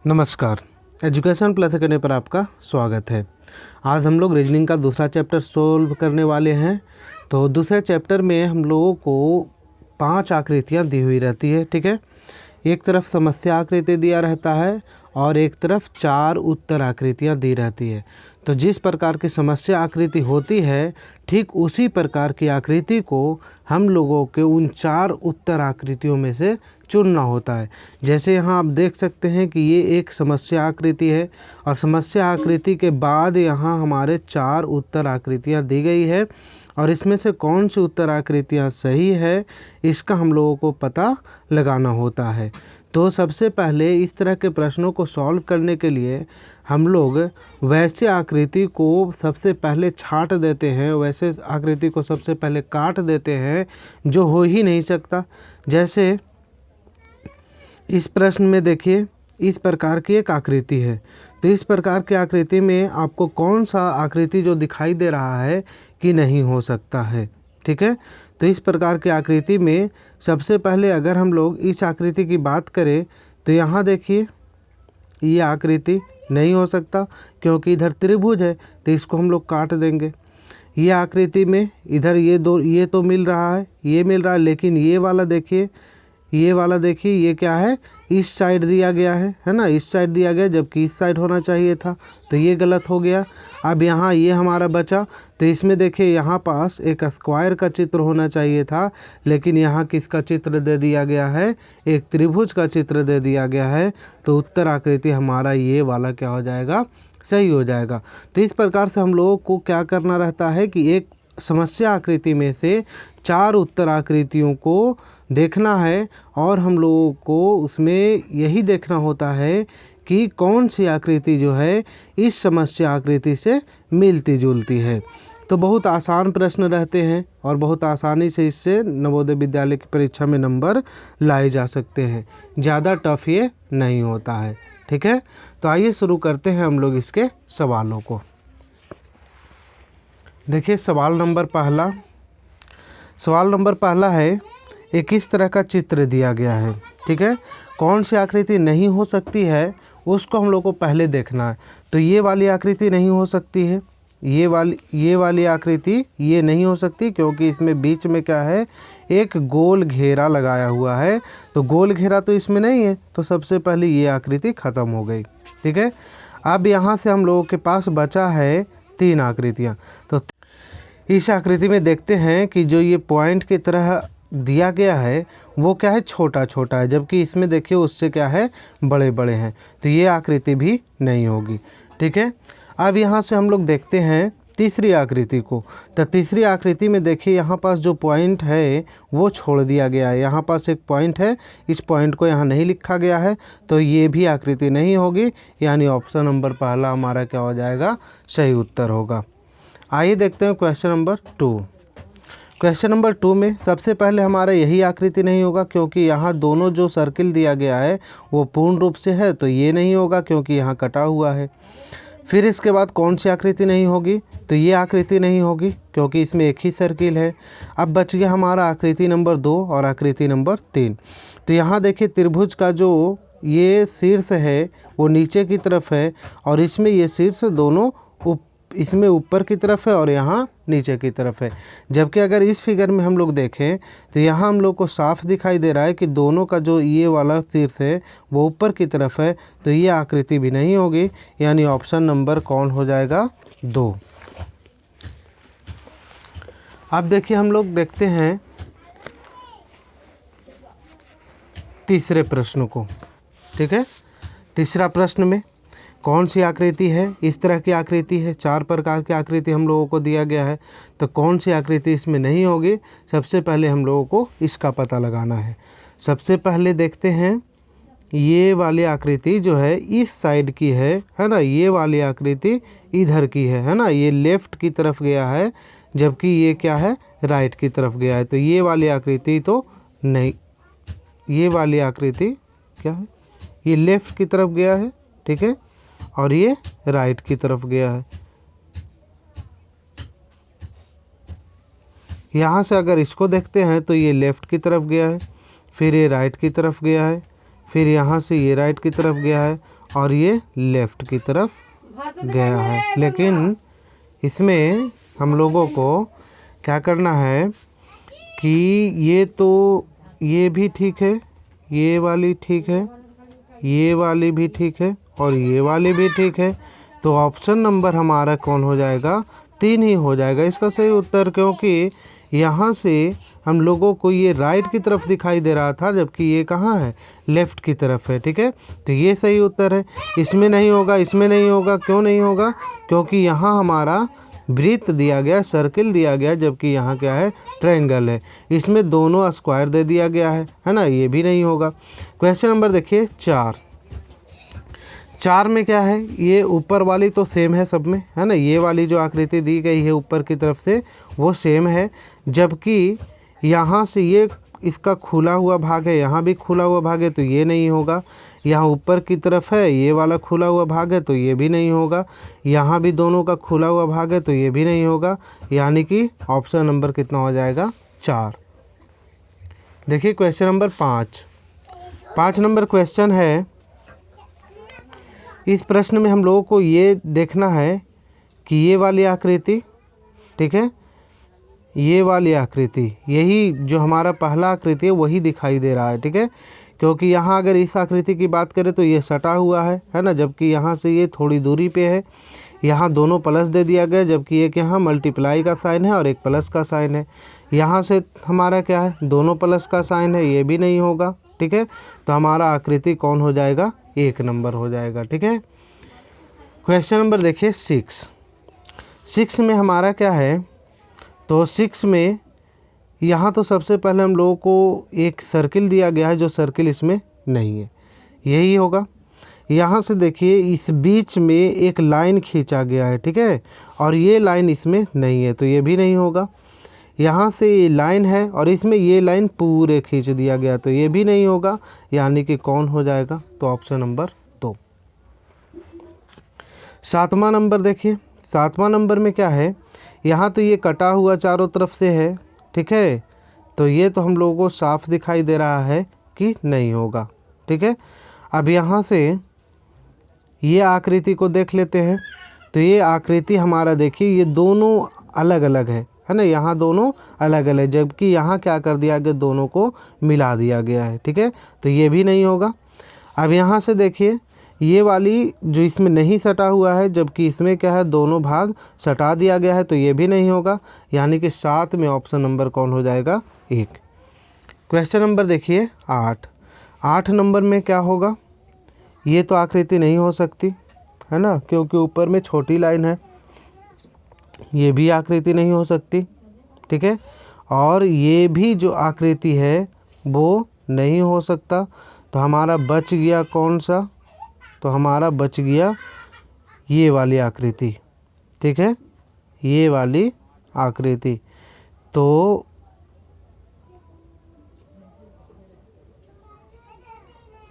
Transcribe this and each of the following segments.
नमस्कार। Education plus academy पर आपका स्वागत है। आज हम लोग रीजनिंग का दूसरा चैप्टर सोल्व करने वाले हैं। तो दूसरे चैप्टर में हम लोगों को 5 आकृतियाँ दी हुई रहती है, ठीक है। एक तरफ समस्या आकृति दिया रहता है और एक तरफ 4 उत्तर आकृतियाँ दी रहती है। तो जिस प्रकार की समस्या आकृति होती है, ठीक उसी प्रकार की आकृति को हम लोगों के उन 4 उत्तर आकृतियों में से चुनना होता है। जैसे यहाँ आप देख सकते हैं कि ये एक समस्या आकृति है और समस्या आकृति के बाद यहाँ हमारे 4 उत्तर आकृतियाँ दी गई है और इसमें से कौन सी उत्तर आकृतियाँ सही है इसका हम लोगों को पता लगाना होता है। तो सबसे पहले इस तरह के प्रश्नों को सॉल्व करने के लिए हम लोग वैसे आकृति को सबसे पहले छांट देते हैं, वैसे आकृति को सबसे पहले काट देते हैं जो हो ही नहीं सकता। जैसे इस प्रश्न में देखिए, इस प्रकार की एक आकृति है। तो इस प्रकार की आकृति में आपको कौन सा आकृति जो दिखाई दे रहा है कि नहीं हो सकता है, ठीक है। तो इस प्रकार की आकृति में सबसे पहले अगर हम लोग इस आकृति की बात करें तो यहाँ देखिए, ये आकृति नहीं हो सकता क्योंकि इधर त्रिभुज है, तो इसको हम लोग काट देंगे। ये आकृति में इधर ये तो मिल रहा है, ये मिल रहा है, लेकिन ये वाला देखिए, ये क्या है, इस साइड दिया गया है ना, इस साइड दिया गया जबकि इस साइड होना चाहिए था, तो ये गलत हो गया। अब यहाँ ये हमारा बचा, तो इसमें देखिए यहाँ पास एक स्क्वायर का चित्र होना चाहिए था, लेकिन यहाँ किसका चित्र दे दिया गया है, एक त्रिभुज का चित्र दे दिया गया है। तो उत्तर आकृति हमारा ये वाला क्या हो जाएगा, सही हो जाएगा। तो इस प्रकार से हम लोगों को क्या करना रहता है कि एक समस्या आकृति में से 4 उत्तर आकृतियों को देखना है और हम लोगों को उसमें यही देखना होता है कि कौन सी आकृति जो है इस समस्या आकृति से मिलती जुलती है। तो बहुत आसान प्रश्न रहते हैं और बहुत आसानी से इससे नवोदय विद्यालय की परीक्षा में नंबर लाए जा सकते हैं। ज़्यादा टफ ये नहीं होता है, ठीक है। तो आइए शुरू करते हैं हम लोग इसके सवालों को। देखिए सवाल नंबर पहला है, एक इस तरह का चित्र दिया गया है, ठीक है। कौन सी आकृति नहीं हो सकती है उसको हम लोग को पहले देखना है। तो ये वाली आकृति नहीं हो सकती है, ये वाली आकृति ये नहीं हो सकती क्योंकि इसमें बीच में क्या है, एक गोल घेरा लगाया हुआ है। तो गोल घेरा तो इसमें नहीं है, तो सबसे पहले ये आकृति ख़त्म हो गई, ठीक है। अब यहाँ से हम लोगों के पास बचा है 3 आकृतियाँ। तो इस आकृति में देखते हैं कि जो ये पॉइंट की तरह दिया गया है वो क्या है, छोटा छोटा है, जबकि इसमें देखिए उससे क्या है, बड़े बड़े हैं। तो ये आकृति भी नहीं होगी, ठीक है। अब यहाँ से हम लोग देखते हैं तीसरी आकृति को। तो तीसरी आकृति में देखिए यहाँ पास जो पॉइंट है वो छोड़ दिया गया है। यहाँ पास एक पॉइंट है, इस पॉइंट को यहाँ नहीं लिखा गया है, तो ये भी आकृति नहीं होगी, यानी ऑप्शन नंबर पहला हमारा क्या हो जाएगा, सही उत्तर होगा। आइए देखते हैं क्वेश्चन नंबर 2। क्वेश्चन नंबर 2 में सबसे पहले हमारा यही आकृति नहीं होगा क्योंकि यहाँ दोनों जो सर्किल दिया गया है वो पूर्ण रूप से है, तो ये नहीं होगा क्योंकि यहाँ कटा हुआ है। फिर इसके बाद कौन सी आकृति नहीं होगी, तो ये आकृति नहीं होगी क्योंकि इसमें एक ही सर्किल है। अब बच गया हमारा आकृति नंबर 2 और आकृति नंबर 3। तो यहाँ देखिए त्रिभुज का जो ये शीर्ष है वो नीचे की तरफ है और इसमें ये शीर्ष दोनों इसमें ऊपर की तरफ है और यहाँ नीचे की तरफ है। जबकि अगर इस फिगर में हम लोग देखें तो यहाँ हम लोग को साफ दिखाई दे रहा है कि दोनों का जो ये वाला शीर्ष है वो ऊपर की तरफ है, तो ये आकृति भी नहीं होगी, यानी ऑप्शन नंबर कौन हो जाएगा, 2। अब देखिए हम लोग देखते हैं तीसरे प्रश्न को, ठीक है। तीसरा प्रश्न में कौन सी आकृति है, इस तरह की आकृति है, 4 प्रकार की आकृति हम लोगों को दिया गया है, तो कौन सी आकृति इसमें नहीं होगी, सबसे पहले हम लोगों को इसका पता लगाना है। सबसे पहले देखते हैं ये वाली आकृति जो है इस साइड की है ना, ये वाली आकृति इधर की है ना, ये लेफ्ट की तरफ गया है जबकि ये क्या है, राइट की तरफ गया है। तो ये वाली आकृति तो नहीं, ये वाली आकृति क्या है, ये लेफ्ट की तरफ गया है, ठीक है, और ये राइट की तरफ गया है। यहाँ से अगर इसको देखते हैं तो ये लेफ़्ट की तरफ गया है, फिर ये राइट की तरफ गया है, फिर यहाँ से ये राइट की तरफ गया है और ये लेफ़्ट की तरफ गया है। लेकिन इसमें हम लोगों को क्या करना है कि ये भी ठीक है, ये वाली ठीक है, ये वाली भी ठीक है और ये वाली भी ठीक है। तो ऑप्शन नंबर हमारा कौन हो जाएगा? 3 ही हो जाएगा इसका सही उत्तर, क्योंकि यहाँ से हम लोगों को ये राइट की तरफ दिखाई दे रहा था, जबकि ये कहाँ है? लेफ़्ट की तरफ है। ठीक है, तो ये सही उत्तर है। इसमें नहीं होगा, इसमें नहीं होगा। क्यों नहीं होगा? क्योंकि यहाँ हमारा वृत्त दिया गया, सर्किल दिया गया, जबकि यहाँ क्या है? ट्रायंगल है। इसमें दोनों स्क्वायर दे दिया गया है ना, ये भी नहीं होगा। क्वेश्चन नंबर देखिए 4 में क्या है? ये ऊपर वाली तो सेम है सब में, है ना। ये वाली जो आकृति दी गई है ऊपर की तरफ से वो सेम है, जबकि यहाँ से ये इसका खुला हुआ भाग है, यहाँ भी खुला हुआ भाग है, तो ये नहीं होगा। यहाँ ऊपर की तरफ है, ये वाला खुला हुआ भाग है, तो ये भी नहीं होगा। यहाँ भी दोनों का खुला हुआ भाग है, तो ये भी नहीं होगा। यानी कि ऑप्शन नंबर कितना हो जाएगा? 4। देखिए क्वेश्चन नंबर 5 नंबर क्वेश्चन है। इस प्रश्न में हम लोगों को ये देखना है कि ये वाली आकृति, ठीक है, ये वाली आकृति, यही जो हमारा पहला आकृति है वही दिखाई दे रहा है। ठीक है, क्योंकि यहाँ अगर इस आकृति की बात करें तो ये सटा हुआ है ना, जबकि यहाँ से ये थोड़ी दूरी पे है। यहाँ दोनों प्लस दे दिया गया, जबकि एक यहाँ मल्टीप्लाई का साइन है और एक प्लस का साइन है। यहाँ से हमारा क्या है? दोनों प्लस का साइन है, ये भी नहीं होगा। ठीक है, तो हमारा आकृति कौन हो जाएगा? 1 नंबर हो जाएगा। ठीक है, क्वेश्चन नंबर देखिए 6 में हमारा क्या है? तो 6 में यहाँ तो सबसे पहले हम लोगों को एक सर्किल दिया गया है, जो सर्किल इसमें नहीं है, यही होगा। यहाँ से देखिए इस बीच में एक लाइन खींचा गया है, ठीक है, और ये लाइन इसमें नहीं है, तो ये भी नहीं होगा। यहाँ से ये लाइन है और इसमें ये लाइन पूरे खींच दिया गया, तो ये भी नहीं होगा। यानी कि कौन हो जाएगा? तो ऑप्शन नंबर 2। 7वां नंबर देखिए, 7वां नंबर में क्या है? यहाँ तो ये कटा हुआ चारों तरफ से है, ठीक है, तो ये तो हम लोगों को साफ दिखाई दे रहा है कि नहीं होगा। ठीक है, अब यहाँ से ये आकृति को देख लेते हैं। तो ये आकृति हमारा देखिए ये दोनों अलग अलग है ना, यहाँ दोनों अलग अलग, जबकि यहाँ क्या कर दिया गया? दोनों को मिला दिया गया है। ठीक है, तो ये भी नहीं होगा। अब यहाँ से देखिए ये वाली जो इसमें नहीं सटा हुआ है, जबकि इसमें क्या है? दोनों भाग सटा दिया गया है, तो ये भी नहीं होगा। यानी कि 7 में ऑप्शन नंबर कौन हो जाएगा? 1। क्वेश्चन नंबर देखिए 8 नंबर में क्या होगा? ये तो आकृति नहीं हो सकती, है ना, क्योंकि ऊपर में छोटी लाइन है। ये भी आकृति नहीं हो सकती, ठीक है, और ये भी जो आकृति है वो नहीं हो सकता। तो हमारा बच गया कौन सा? तो हमारा बच गया ये वाली आकृति, ठीक है, ये वाली आकृति। तो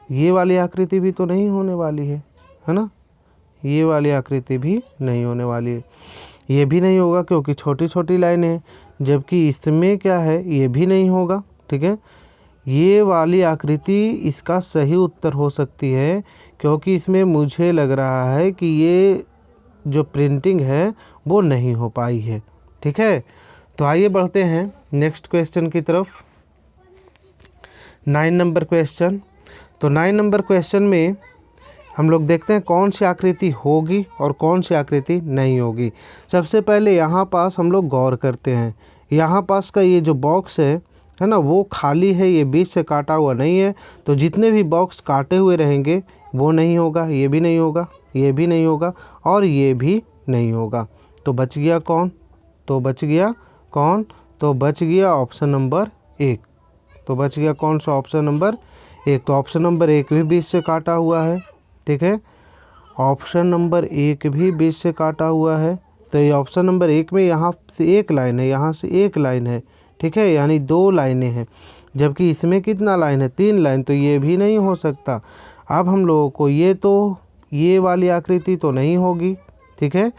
ये वाली आकृति भी तो नहीं होने वाली है ना, ये वाली आकृति भी नहीं होने वाली है। ये भी नहीं होगा क्योंकि छोटी छोटी लाइन है, जबकि इसमें क्या है? ये भी नहीं होगा। ठीक है, ये वाली आकृति इसका सही उत्तर हो सकती है, क्योंकि इसमें मुझे लग रहा है कि ये जो प्रिंटिंग है वो नहीं हो पाई है। ठीक है, तो आइए बढ़ते हैं नेक्स्ट क्वेश्चन की तरफ। 9 नंबर क्वेश्चन। तो 9 नंबर क्वेश्चन में हम लोग देखते हैं कौन सी आकृति होगी और कौन सी आकृति नहीं होगी। सबसे पहले यहाँ पास हम लोग गौर करते हैं। यहाँ पास का ये जो बॉक्स है ना, वो खाली है, ये बीच से काटा हुआ नहीं है। तो जितने भी बॉक्स काटे हुए रहेंगे वो नहीं होगा, ये भी नहीं होगा, ये भी नहीं होगा और ये भी नहीं होगा। तो बच गया कौन? तो बच गया कौन? तो बच गया ऑप्शन नंबर 1। तो बच गया कौन सा? Option number 1। तो ऑप्शन नंबर 1 भी बीच से काटा हुआ है, ठीक है, ऑप्शन नंबर 1 भी बीच से काटा हुआ है। तो ये ऑप्शन नंबर 1 में यहाँ से एक लाइन है, यहाँ से एक लाइन है, ठीक है, यानी 2 लाइनें हैं, जबकि इसमें कितना लाइन है? 3 लाइन। तो ये भी नहीं हो सकता। अब हम लोगों को ये वाली आकृति तो नहीं होगी, ठीक है,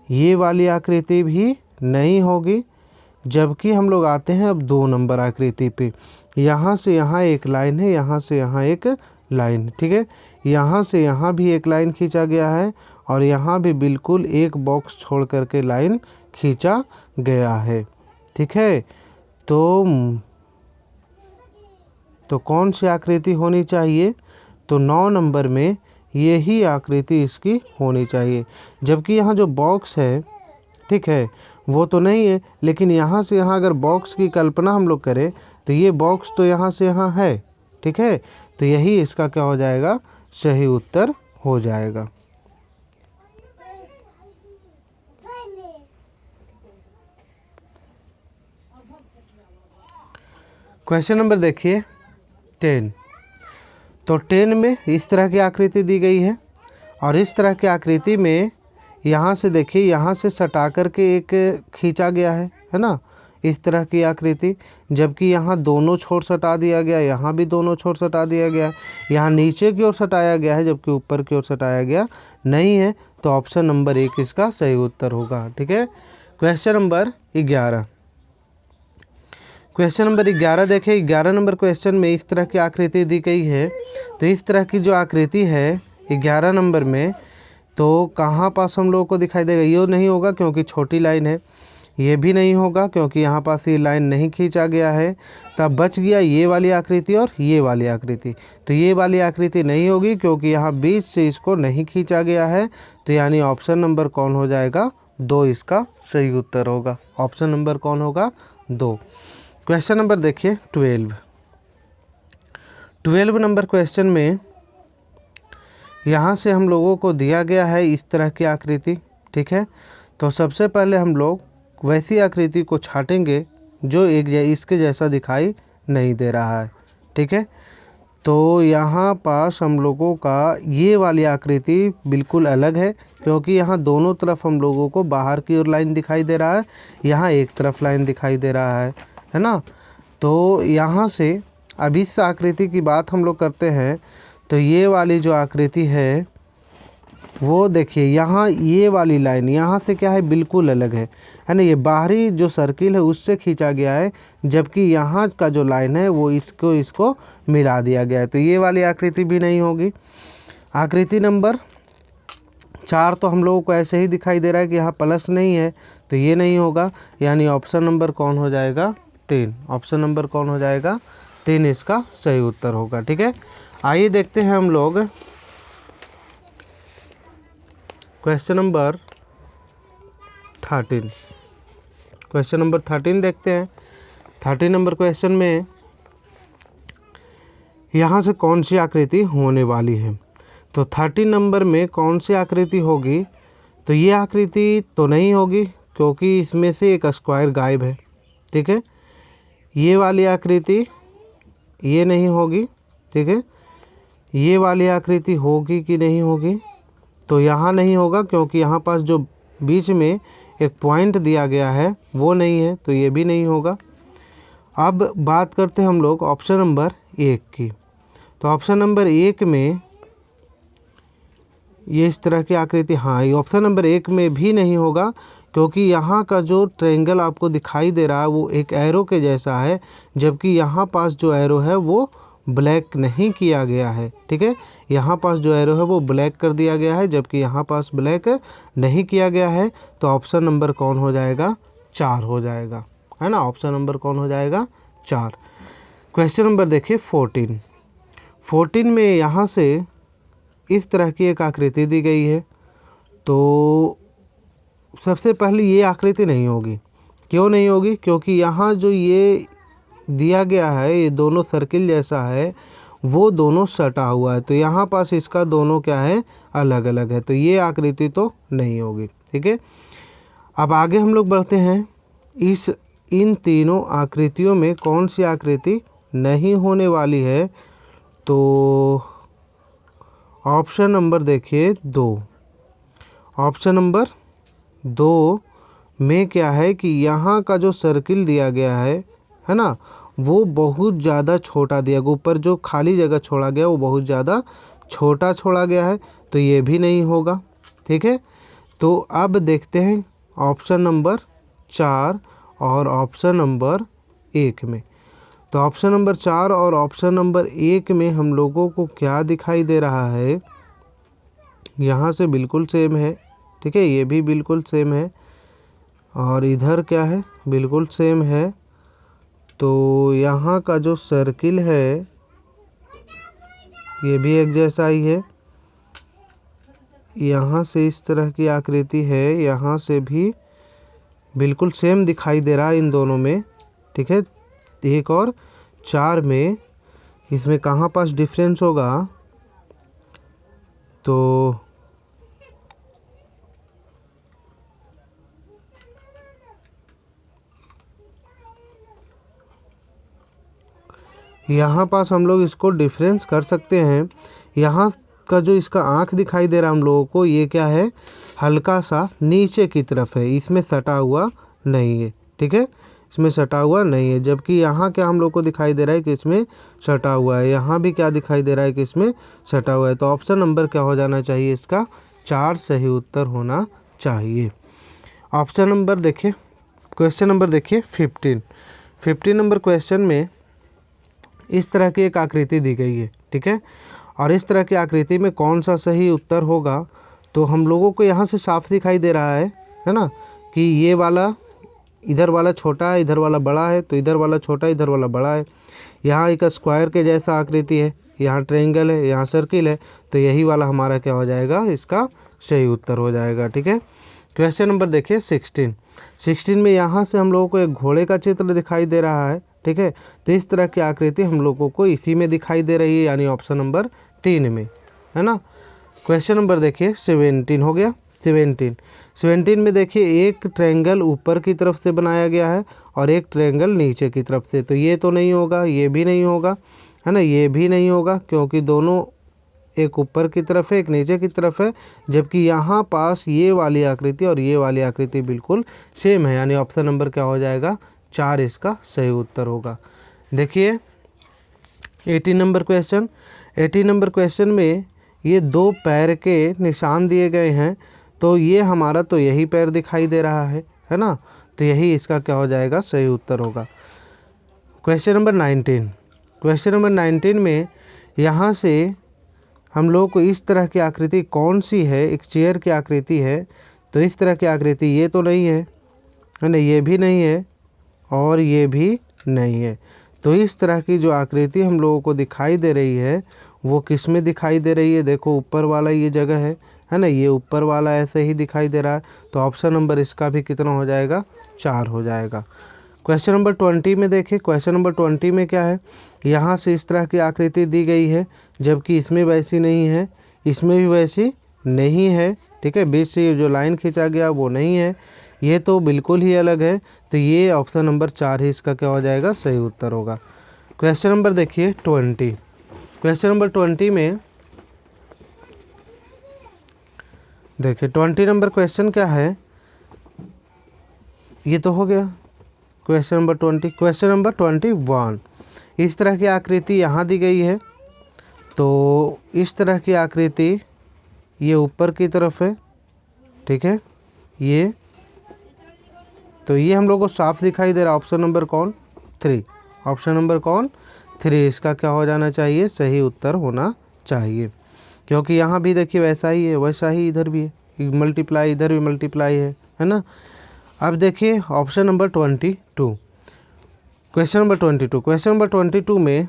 ये वाली आकृति भी नहीं होगी। जबकि हम लोग आते हैं अब 2 नंबर आकृति पे। यहाँ से यहाँ एक लाइन है, यहाँ से यहाँ एक लाइन, ठीक है। यहाँ से यहाँ भी एक लाइन खींचा गया है और यहाँ भी बिल्कुल एक बॉक्स छोड़ करके लाइन खींचा गया है, ठीक है। तो कौन सी आकृति होनी चाहिए? तो 9 नंबर में यही आकृति इसकी होनी चाहिए। जबकि यहाँ जो बॉक्स है, ठीक है, वो तो नहीं है, लेकिन यहाँ से यहाँ अगर बॉक्स की कल्पना हम लोग करें तो ये बॉक्स तो यहाँ से यहाँ है, ठीक है। तो यही इसका क्या हो जाएगा? सही उत्तर हो जाएगा। क्वेश्चन नंबर देखिए 10। तो 10 में इस तरह की आकृति दी गई है और इस तरह की आकृति में यहाँ से देखिए, यहाँ से सटा करके एक खींचा गया है ना, इस तरह की आकृति। जबकि यहाँ दोनों छोर सटा दिया गया, यहाँ भी दोनों छोर सटा दिया गया, यहाँ नीचे की ओर सटाया गया है जबकि ऊपर की ओर सटाया गया नहीं है। तो ऑप्शन नंबर 1 इसका सही उत्तर होगा, ठीक है। Question number 11। क्वेश्चन नंबर 11 देखिए, 11 नंबर क्वेश्चन में इस तरह की आकृति दी गई है। तो इस तरह की जो आकृति है 11 नंबर में, तो कहाँ पास हम लोगों को दिखाई देगा? ये नहीं होगा क्योंकि छोटी लाइन है, ये भी नहीं होगा क्योंकि यहाँ पास ये लाइन नहीं खींचा गया है। तब बच गया ये वाली आकृति और ये वाली आकृति। तो ये वाली आकृति नहीं होगी क्योंकि यहाँ बीच से इसको नहीं खींचा गया है। तो यानी ऑप्शन नंबर कौन हो जाएगा? 2 इसका सही उत्तर होगा। ऑप्शन नंबर कौन होगा? 2। क्वेश्चन नंबर देखिए 12 नंबर क्वेश्चन में यहाँ से हम लोगों को दिया गया है इस तरह की आकृति, ठीक है। तो सबसे पहले हम लोग वैसी आकृति को छाटेंगे जो इसके जैसा दिखाई नहीं दे रहा है, ठीक है। तो यहाँ पास हम लोगों का ये वाली आकृति बिल्कुल अलग है क्योंकि यहाँ दोनों तरफ हम लोगों को बाहर की ओर लाइन दिखाई दे रहा है, यहाँ एक तरफ लाइन दिखाई दे रहा है ना। तो यहाँ से अब इस आकृति की बात हम लोग करते हैं। तो ये वाली जो आकृति है वो देखिए, यहाँ ये वाली लाइन यहाँ से क्या है? बिल्कुल अलग है ना। ये बाहरी जो सर्किल है उससे खींचा गया है, जबकि यहाँ का जो लाइन है वो इसको मिला दिया गया है। तो ये वाली आकृति भी नहीं होगी। आकृति नंबर 4 तो हम लोगों को ऐसे ही दिखाई दे रहा है कि यहाँ प्लस नहीं है, तो ये नहीं होगा। यानी ऑप्शन नंबर कौन हो जाएगा? 3। ऑप्शन नंबर कौन हो जाएगा? 3 इसका सही उत्तर होगा, ठीक है। आइए देखते हैं हम लोग क्वेश्चन नंबर 13। क्वेश्चन नंबर 13 देखते हैं। 13 नंबर क्वेश्चन में यहाँ से कौन सी आकृति होने वाली है? तो 13 नंबर में कौन सी आकृति होगी? तो ये आकृति तो नहीं होगी क्योंकि इसमें से एक स्क्वायर गायब है, ठीक है। ये वाली आकृति ये नहीं होगी, ठीक है। ये वाली आकृति होगी कि नहीं होगी? तो यहाँ नहीं होगा क्योंकि यहाँ पास जो बीच में एक पॉइंट दिया गया है वो नहीं है, तो ये भी नहीं होगा। अब बात करते हैं हम लोग ऑप्शन नंबर 1 की। तो ऑप्शन नंबर 1 में ये इस तरह की आकृति, हाँ, ये ऑप्शन नंबर 1 में भी नहीं होगा क्योंकि यहाँ का जो ट्रायंगल आपको दिखाई दे रहा है वो एक एरो के जैसा है, जबकि यहाँ पास जो एरो है वो ब्लैक नहीं किया गया है, ठीक है। यहाँ पास जो एरो है वो ब्लैक कर दिया गया है, जबकि यहाँ पास ब्लैक नहीं किया गया है। तो ऑप्शन नंबर कौन हो जाएगा? 4 हो जाएगा, है ना। ऑप्शन नंबर कौन हो जाएगा? 4। क्वेश्चन नंबर देखिए 14 में यहाँ से इस तरह की एक आकृति दी गई है। तो सबसे पहले ये आकृति नहीं होगी। क्यों नहीं होगी? क्योंकि यहाँ जो ये दिया गया है, ये दोनों सर्किल जैसा है, वो दोनों सटा हुआ है। तो यहाँ पास इसका दोनों क्या है? अलग अलग है। तो ये आकृति तो नहीं होगी, ठीक है। अब आगे हम लोग बढ़ते हैं। इन तीनों आकृतियों में कौन सी आकृति नहीं होने वाली है? तो ऑप्शन नंबर देखिए 2। ऑप्शन नंबर 2 में क्या है कि यहाँ का जो सर्किल दिया गया है ना, वो बहुत ज़्यादा छोटा दिया गया। ऊपर जो खाली जगह छोड़ा गया वो बहुत ज़्यादा छोटा छोड़ा गया है, तो ये भी नहीं होगा, ठीक है। तो अब देखते हैं ऑप्शन नंबर 4 और ऑप्शन नंबर 1 में। तो ऑप्शन नंबर 4 और ऑप्शन नंबर 1 में हम लोगों को क्या दिखाई दे रहा है, यहाँ से बिल्कुल सेम है, ठीक है, ये भी बिल्कुल सेम है और इधर क्या है, बिल्कुल सेम है। तो यहाँ का जो सर्किल है ये भी एक जैसा ही है, यहाँ से इस तरह की आकृति है, यहाँ से भी बिल्कुल सेम दिखाई दे रहा है इन दोनों में, ठीक है। 1 और 4 में इसमें कहाँ पास डिफरेंस होगा, तो यहाँ पास हम लोग इसको डिफरेंस कर सकते हैं। यहाँ का जो इसका आँख दिखाई दे रहा है हम लोगों को, ये क्या है, हल्का सा नीचे की तरफ है, इसमें सटा हुआ नहीं है, ठीक है, इसमें सटा हुआ नहीं है। जबकि यहाँ क्या हम लोग को दिखाई दे रहा है कि इसमें सटा हुआ है, यहाँ भी क्या दिखाई दे रहा है कि इसमें सटा हुआ है। तो ऑप्शन नंबर क्या हो जाना चाहिए, इसका 4 सही उत्तर होना चाहिए। ऑप्शन नंबर देखिए, क्वेश्चन नंबर देखिए 15 नंबर क्वेश्चन में इस तरह की एक आकृति दी गई है, ठीक है, और इस तरह की आकृति में कौन सा सही उत्तर होगा, तो हम लोगों को यहाँ से साफ दिखाई दे रहा है ना, कि ये वाला इधर वाला छोटा है, इधर वाला बड़ा है, तो इधर वाला छोटा है, इधर वाला बड़ा है। यहाँ एक स्क्वायर के जैसा आकृति है, यहाँ ट्रायंगल है, यहाँ सर्किल है, तो यही वाला हमारा क्या हो जाएगा, इसका सही उत्तर हो जाएगा, ठीक है। क्वेश्चन नंबर देखिए 16 में यहाँ से हम लोगों को एक घोड़े का चित्र दिखाई दे रहा है, ठीक है। तो इस तरह की आकृति हम लोगों को इसी में दिखाई दे रही है, यानी ऑप्शन नंबर 3 में, है ना। क्वेश्चन नंबर देखिए 17 हो गया। 17 में देखिए एक ट्रायंगल ऊपर की तरफ से बनाया गया है और एक ट्रायंगल नीचे की तरफ से, तो ये तो नहीं होगा, ये भी नहीं होगा, है ना, ये भी नहीं होगा, क्योंकि दोनों एक ऊपर की तरफ है, एक नीचे की तरफ है। जबकि यहाँ पास ये वाली आकृति और ये वाली आकृति बिल्कुल सेम है, यानी ऑप्शन नंबर क्या हो जाएगा, 4 इसका सही उत्तर होगा। देखिए 18 नंबर क्वेश्चन में ये 2 पैर के निशान दिए गए हैं, तो ये हमारा तो यही पैर दिखाई दे रहा है ना, तो यही इसका क्या हो जाएगा, सही उत्तर होगा। क्वेश्चन नंबर 19 में यहाँ से हम लोग को इस तरह की आकृति कौन सी है, एक चेयर की आकृति है, तो इस तरह की आकृति ये तो नहीं है ना, ये भी नहीं है और ये भी नहीं है। तो इस तरह की जो आकृति हम लोगों को दिखाई दे रही है वो किस में दिखाई दे रही है, देखो ऊपर वाला ये जगह है ना, ये ऊपर वाला ऐसे ही दिखाई दे रहा है, तो ऑप्शन नंबर इसका भी कितना हो जाएगा, 4 हो जाएगा। क्वेश्चन नंबर 20 में देखिए, क्वेश्चन नंबर 20 में क्या है, यहाँ से इस तरह की आकृति दी गई है, जबकि इसमें वैसी नहीं है, इसमें भी वैसी नहीं है, ठीक है, बीच से जो लाइन खींचा गया वो नहीं है, ये तो बिल्कुल ही अलग है, तो ये ऑप्शन नंबर 4 ही इसका क्या हो जाएगा, सही उत्तर होगा। क्वेश्चन नंबर देखिए 20, क्वेश्चन नंबर 20 में देखिए 20 नंबर क्वेश्चन क्या है, ये तो हो गया क्वेश्चन नंबर 20। क्वेश्चन नंबर 21, इस तरह की आकृति यहाँ दी गई है, तो इस तरह की आकृति ये ऊपर की तरफ है, ठीक है, ये तो ये हम लोग को साफ दिखाई दे रहा है, ऑप्शन नंबर कौन, 3, ऑप्शन नंबर कौन, 3 इसका क्या हो जाना चाहिए, सही उत्तर होना चाहिए। क्योंकि यहाँ भी देखिए वैसा ही है, वैसा ही इधर भी है, मल्टीप्लाई इधर भी मल्टीप्लाई है ना। अब देखिए ऑप्शन नंबर 22, क्वेश्चन नंबर 22 में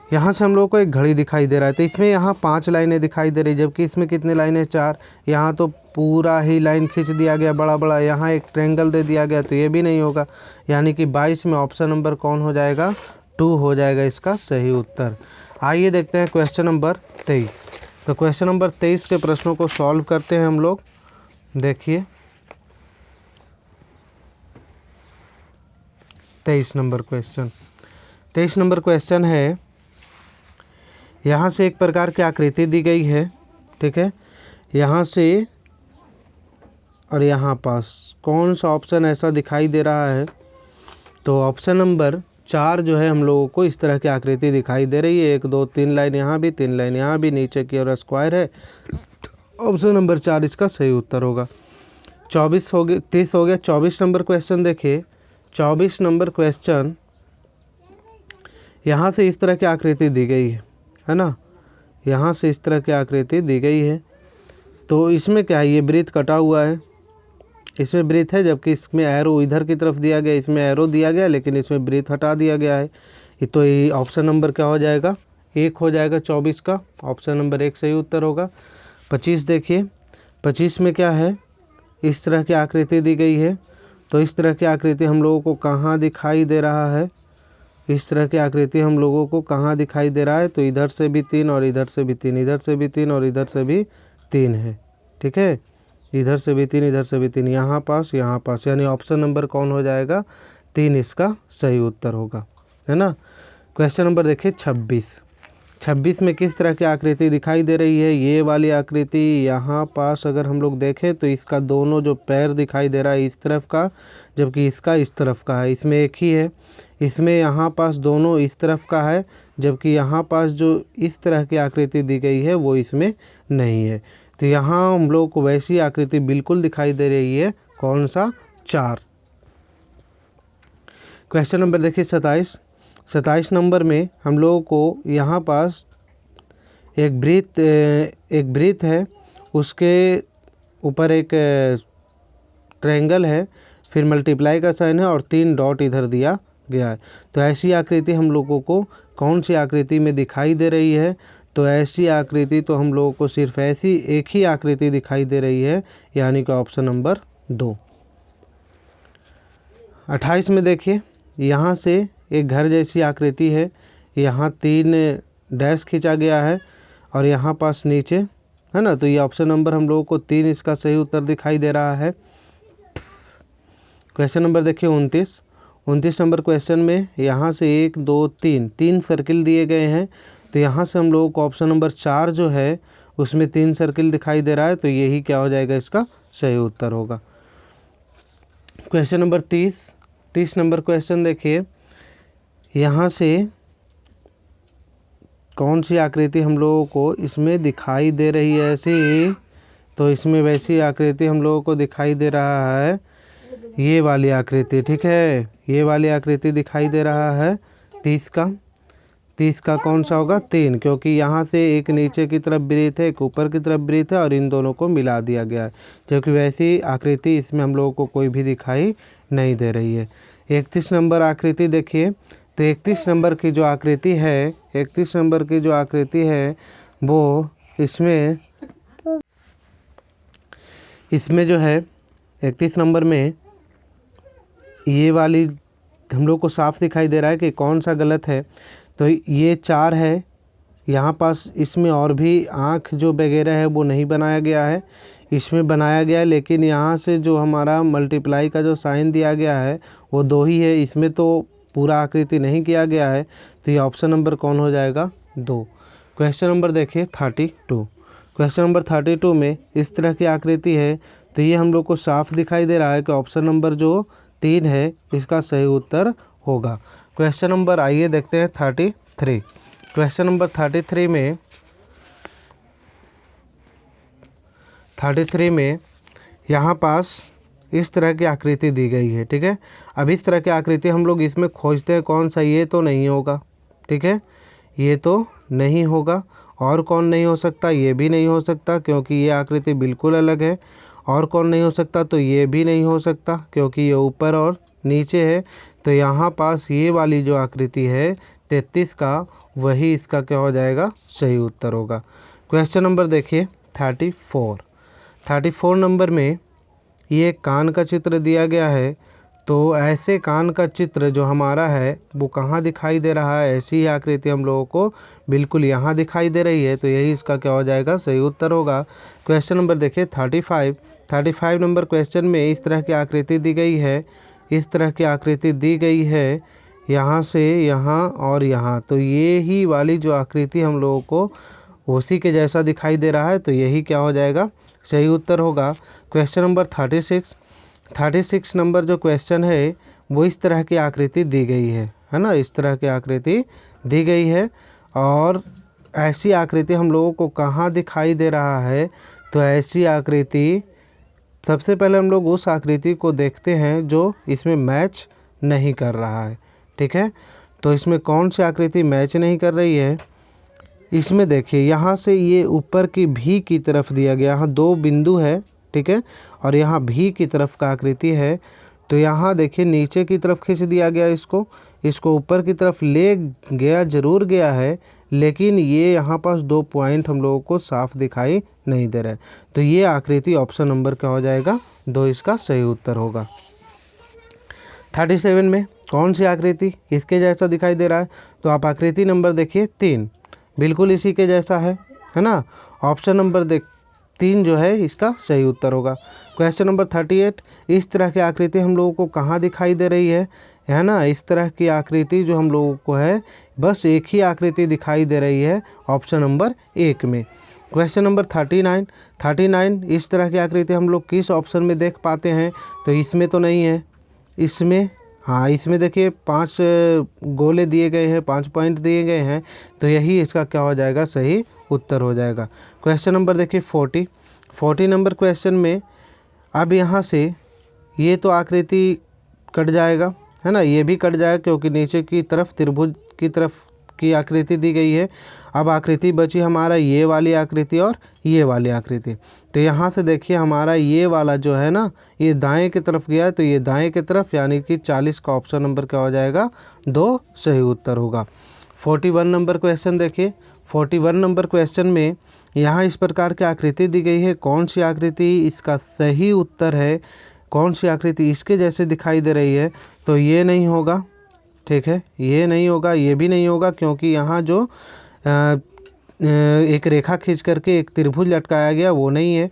यहाँ से हम लोग को एक घड़ी दिखाई दे रहा है, तो इसमें यहाँ 5 लाइनें दिखाई दे रही, जबकि इसमें कितने लाइनें, 4। यहाँ तो पूरा ही लाइन खींच दिया गया बड़ा बड़ा, यहाँ एक ट्रायंगल दे दिया गया, तो ये भी नहीं होगा, यानी कि 22 में ऑप्शन नंबर कौन हो जाएगा, 2 हो जाएगा इसका सही उत्तर। आइए देखते हैं क्वेश्चन नंबर 23। तो क्वेश्चन नंबर 23 के प्रश्नों को सॉल्व करते हैं हम लोग। देखिए 23 नंबर क्वेश्चन है, यहाँ से एक प्रकार की आकृति दी गई है, ठीक है, यहाँ से और यहाँ पास कौन सा ऑप्शन ऐसा दिखाई दे रहा है, तो ऑप्शन नंबर 4 जो है हम लोगों को इस तरह की आकृति दिखाई दे रही है, 1 2 3 लाइन यहाँ भी, 3 लाइन यहाँ भी, नीचे की ओर स्क्वायर है, ऑप्शन नंबर 4 इसका सही उत्तर होगा। 30 हो गया। 24 नंबर क्वेश्चन देखिए, 24 नंबर क्वेश्चन, यहाँ से इस तरह की आकृति दी गई है ना, यहाँ से इस तरह की आकृति दी गई है। तो इसमें क्या है, ये वृत्त कटा हुआ है, इसमें वृत्त है, जबकि इसमें एरो इधर की तरफ दिया गया, इसमें एरो दिया गया लेकिन इसमें वृत्त हटा दिया गया है। तो ये ऑप्शन नंबर क्या हो जाएगा, 1 हो जाएगा 24 का, ऑप्शन नंबर 1 सही उत्तर होगा। 25 देखिए, 25 में क्या है, इस तरह की आकृति दी गई है। तो इस तरह की आकृति हम लोगों को कहाँ दिखाई दे रहा है, इस तरह की आकृति हम लोगों को कहाँ दिखाई दे रहा है, तो इधर से भी 3 और इधर से भी 3, इधर से भी 3 और इधर से भी 3 है, ठीक है, इधर से भी 3 इधर से भी 3, यहाँ पास यहाँ पास, यानी ऑप्शन नंबर कौन हो जाएगा, 3 इसका सही उत्तर होगा, है ना। क्वेश्चन नंबर देखिए 26 में किस तरह की आकृति दिखाई दे रही है, ये वाली आकृति यहाँ पास अगर हम लोग देखें तो इसका दोनों जो पैर दिखाई दे रहा है इस तरफ का, जबकि इसका इस तरफ का है, इसमें एक ही है। इसमें यहाँ पास दोनों इस तरफ का है, जबकि यहाँ पास जो इस तरह की आकृति दी गई है वो इसमें नहीं है। तो यहाँ हम लोग को वैसी आकृति बिल्कुल दिखाई दे रही है, कौन सा, 4। क्वेश्चन नंबर देखिए 27 नंबर में हम लोगों को यहाँ पास एक वृत्त है, उसके ऊपर एक ट्रायंगल है, फिर मल्टीप्लाई का साइन है और 3 डॉट इधर दिया गया है। तो ऐसी आकृति हम लोगों को कौन सी आकृति में दिखाई दे रही है, तो ऐसी आकृति तो हम लोगों को सिर्फ ऐसी एक ही आकृति दिखाई दे रही है, यानी कि ऑप्शन नंबर 2। 28 में देखिए, यहाँ से एक घर जैसी आकृति है, यहाँ 3 डैश खींचा गया है और यहाँ पास नीचे, है ना, तो ये ऑप्शन नंबर हम लोगों को 3 इसका सही उत्तर दिखाई दे रहा है। क्वेश्चन नंबर देखिए 29 नंबर क्वेश्चन में यहाँ से 1 2 3 सर्किल दिए गए हैं। तो यहाँ से हम लोगों को ऑप्शन नंबर 4 जो है उसमें 3 सर्किल दिखाई दे रहा है, तो यही क्या हो जाएगा, इसका सही उत्तर होगा। क्वेश्चन नंबर 30 नंबर क्वेश्चन देखिए, यहाँ से कौन सी आकृति हम लोगों को इसमें दिखाई दे रही है ऐसी, तो इसमें वैसी आकृति हम लोगों को दिखाई दे रहा है, ये वाली आकृति, ठीक है, ये वाली आकृति दिखाई दे रहा है। 30 का कौन सा होगा, 3, क्योंकि यहाँ से एक नीचे की तरफ वृत्त है, एक ऊपर की तरफ वृत्त है और इन दोनों को मिला दिया गया है, क्योंकि वैसी आकृति इसमें हम लोगों को कोई भी दिखाई नहीं दे रही है। 31 नंबर आकृति देखिए, तो 31 नंबर की जो आकृति है, 31 नंबर की जो आकृति है वो इसमें जो है 31 नंबर में ये वाली हम लोग को साफ दिखाई दे रहा है कि कौन सा गलत है। तो ये 4 है, यहाँ पास इसमें और भी आँख जो वगैरह है वो नहीं बनाया गया है, इसमें बनाया गया है, लेकिन यहाँ से जो हमारा मल्टीप्लाई का जो साइन दिया गया है वो 2 ही है, इसमें तो पूरा आकृति नहीं किया गया है। तो ये ऑप्शन नंबर कौन हो जाएगा, 2। क्वेश्चन नंबर देखिए 32। क्वेश्चन नंबर 32 में इस तरह की आकृति है, तो ये हम लोग को साफ दिखाई दे रहा है कि ऑप्शन नंबर जो 3 है इसका सही उत्तर होगा। क्वेश्चन नंबर आइए देखते हैं 33। क्वेश्चन नंबर 33 में यहाँ पास इस तरह की आकृति दी गई है, ठीक है। अब इस तरह की आकृति हम लोग इसमें खोजते हैं कौन सा, ये तो नहीं होगा, ठीक है, ये तो नहीं होगा। और कौन नहीं हो सकता, ये भी नहीं हो सकता क्योंकि ये आकृति बिल्कुल अलग है। और कौन नहीं हो सकता, तो ये भी नहीं हो सकता क्योंकि ये ऊपर और नीचे है। तो यहाँ पास ये वाली जो आकृति है 33 का, वही इसका क्या हो जाएगा, सही उत्तर होगा। क्वेश्चन नंबर देखिए 34 नंबर में ये कान का चित्र दिया गया है। तो ऐसे कान का चित्र जो हमारा है वो कहाँ दिखाई दे रहा है, ऐसी ही आकृति हम लोगों को बिल्कुल यहाँ दिखाई दे रही है, तो यही इसका क्या हो जाएगा, सही उत्तर होगा। क्वेश्चन नंबर देखिए 35 नंबर क्वेश्चन में इस तरह की आकृति दी गई है, इस तरह की आकृति दी गई है, यहाँ से यहाँ और यहाँ। तो ये ही वाली जो आकृति हम लोगों को उसी के जैसा दिखाई दे रहा है, तो यही क्या हो जाएगा, सही उत्तर होगा। क्वेश्चन नंबर 36 नंबर जो क्वेश्चन है वो इस तरह की आकृति दी गई है ना, इस तरह की आकृति दी गई है। और ऐसी आकृति हम लोगों को कहाँ दिखाई दे रहा है, तो ऐसी आकृति सबसे पहले हम लोग उस आकृति को देखते हैं जो इसमें मैच नहीं कर रहा है। ठीक है, तो इसमें कौन सी आकृति मैच नहीं कर रही है? इसमें देखिए यहाँ से ये ऊपर की भी की तरफ दिया गया, यहाँ 2 बिंदु है। ठीक है, और यहाँ भी की तरफ का आकृति है, तो यहाँ देखिए नीचे की तरफ खींच दिया गया, इसको ऊपर की तरफ ले गया जरूर गया है, लेकिन ये यहाँ पास 2 पॉइंट हम लोगों को साफ दिखाई नहीं दे रहा है। तो ये आकृति ऑप्शन नंबर क्या हो जाएगा? 2 इसका सही उत्तर होगा। 37 में कौन सी आकृति इसके जैसा दिखाई दे रहा है? तो आप आकृति नंबर देखिए 3, बिल्कुल इसी के जैसा है ना। ऑप्शन नंबर 3 जो है इसका सही उत्तर होगा। क्वेश्चन नंबर 38, इस तरह की आकृति हम लोगों को कहाँ दिखाई दे रही है ना। इस तरह की आकृति जो हम लोगों को है, बस एक ही आकृति दिखाई दे रही है ऑप्शन नंबर 1 में। क्वेश्चन नंबर 39, इस तरह की आकृति हम लोग किस ऑप्शन में देख पाते हैं? तो इसमें तो नहीं है, इसमें हाँ, इसमें देखिए 5 गोले दिए गए हैं, 5 पॉइंट दिए गए हैं, तो यही इसका क्या हो जाएगा? सही उत्तर हो जाएगा। क्वेश्चन नंबर देखिए 40 नंबर क्वेश्चन में अब यहाँ से ये तो आकृति कट जाएगा, है ना, ये भी कट जाएगा क्योंकि नीचे की तरफ त्रिभुज की तरफ की आकृति दी गई है। अब आकृति बची हमारा ये वाली आकृति और ये वाली आकृति। तो यहाँ से देखिए हमारा ये वाला जो है ना, ये दाएं की तरफ गया, तो ये दाएं की तरफ, यानी कि 40 का ऑप्शन नंबर क्या हो जाएगा? 2 सही उत्तर होगा। 41 नंबर क्वेश्चन देखिए, 41 नंबर क्वेश्चन में यहाँ इस प्रकार की आकृति दी गई है, कौन सी आकृति इसका सही उत्तर है? कौन सी आकृति इसके जैसे दिखाई दे रही है? तो ये नहीं होगा। ठीक है, ये नहीं होगा, ये भी नहीं होगा, क्योंकि यहाँ जो एक रेखा खींच करके एक त्रिभुज लटकाया गया वो नहीं है।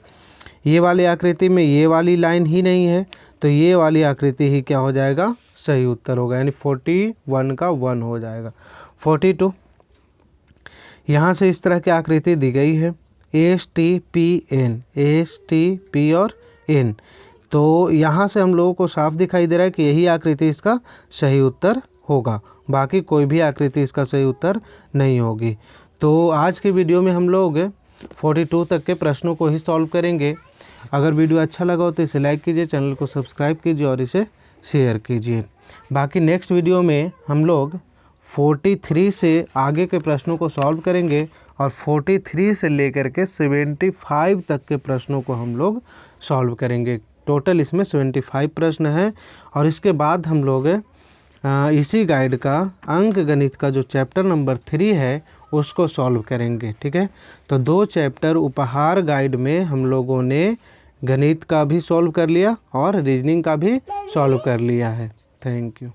ये वाली आकृति में ये वाली लाइन ही नहीं है, तो ये वाली आकृति ही क्या हो जाएगा? सही उत्तर होगा, यानी 41 का 1 हो जाएगा। 42, यहाँ से इस तरह की आकृति दी गई है, STPN, STP और N। तो यहाँ से हम लोगों को साफ दिखाई दे रहा है कि यही आकृति इसका सही उत्तर होगा, बाकी कोई भी आकृति इसका सही उत्तर नहीं होगी। तो आज की वीडियो में हम लोग 42 तक के प्रश्नों को ही सॉल्व करेंगे। अगर वीडियो अच्छा लगा हो तो इसे लाइक कीजिए, चैनल को सब्सक्राइब कीजिए और इसे शेयर कीजिए। बाकी नेक्स्ट वीडियो में हम लोग 43 से आगे के प्रश्नों को सॉल्व करेंगे और 43 से लेकर के 75 तक के प्रश्नों को हम लोग सॉल्व करेंगे। टोटल इसमें 75 प्रश्न हैं और इसके बाद हम लोग इसी गाइड का अंक गणित का जो चैप्टर नंबर 3 है उसको सॉल्व करेंगे। ठीक है, तो 2 चैप्टर उपहार गाइड में हम लोगों ने गणित का भी सॉल्व कर लिया और रीजनिंग का भी सॉल्व कर लिया है। Thank you.